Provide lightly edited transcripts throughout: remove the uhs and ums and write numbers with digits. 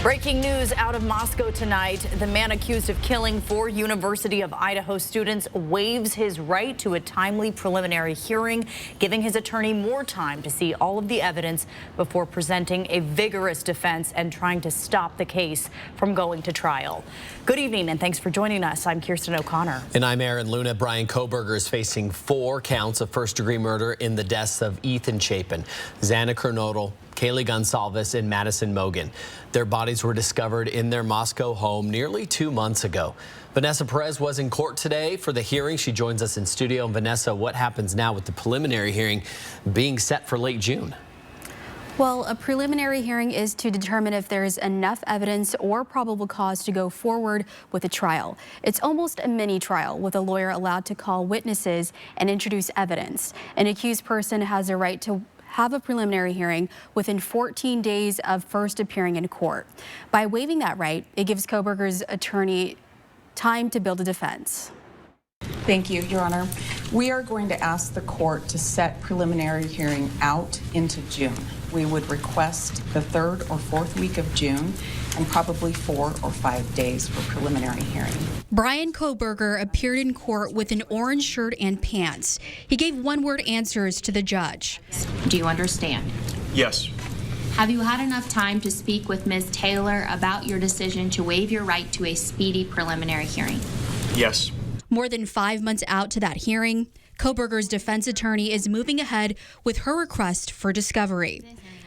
Breaking news out of Moscow tonight. The man accused of killing 4 University of Idaho students waives his right to a timely preliminary hearing, giving his attorney more time to see all of the evidence before presenting a vigorous defense and trying to stop the case from going to trial. Good evening and thanks for joining us. I'm Kirsten O'Connor. And I'm Aaron Luna. Bryan Kohberger is facing 4 counts of first-degree murder in the deaths of Ethan Chapin, Xana Kernodle, Kaylee Gonsalves, and Madison Mogan. Their bodies were discovered in their Moscow home nearly 2 months ago. Vanessa Perez was in court today for the hearing. She joins us in studio. And Vanessa, what happens now with the preliminary hearing being set for late June? Well, a preliminary hearing is to determine if there is enough evidence or probable cause to go forward with a trial. It's almost a mini trial with a lawyer allowed to call witnesses and introduce evidence. An accused person has a right to have a preliminary hearing within 14 days of first appearing in court. By waiving that right, it gives Kohberger's attorney time to build a defense. Thank you, Your Honor. We are going to ask the court to set preliminary hearing out into June. We would request the 3rd or 4th week of June and probably 4 or 5 days for preliminary hearing. Bryan Kohberger appeared in court with an orange shirt and pants. He gave one-word answers to the judge. Do you understand? Yes. Have you had enough time to speak with Ms. Taylor about your decision to waive your right to a speedy preliminary hearing? Yes. More than 5 months out to that hearing, Kohberger's defense attorney is moving ahead with her request for discovery,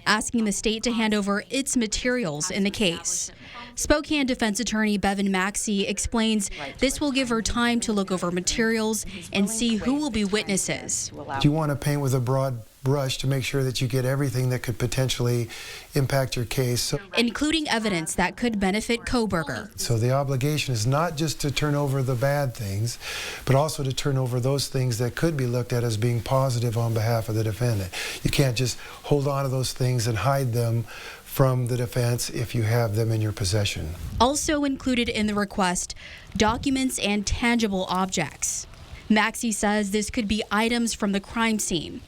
asking the state to hand over its materials in the case. Spokane defense attorney Bevan Maxey explains this will give her time to look over materials and see who will be witnesses. You want to paint with a broad brush to make sure that you get everything that could potentially impact your case. Including evidence that could benefit Kohberger. So the obligation is not just to turn over the bad things, but also to turn over those things that could be looked at as being positive on behalf of the defendant. You can't just hold on to those things and hide them from the defense if you have them in your possession. Also included in the request, documents and tangible objects. Maxey says this could be items from the crime scene.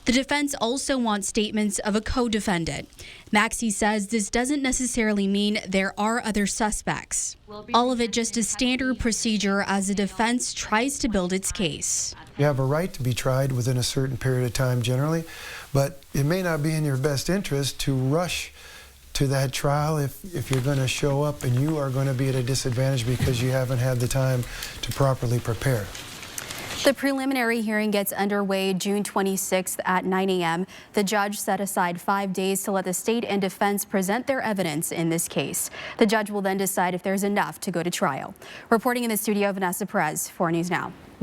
The defense also wants statements of a co-defendant. Maxey says this doesn't necessarily mean there are other suspects. All of it just a standard procedure as the defense tries to build its case. You have a right to be tried within a certain period of time generally, but it may not be in your best interest to rush to that trial if you're going to show up and you are going to be at a disadvantage because you haven't had the time to properly prepare. The preliminary hearing gets underway June 26th at 9 a.m. The judge set aside 5 days to let the state and defense present their evidence in this case. The judge will then decide if there's enough to go to trial. Reporting in the studio, Vanessa Perez, 4 News Now.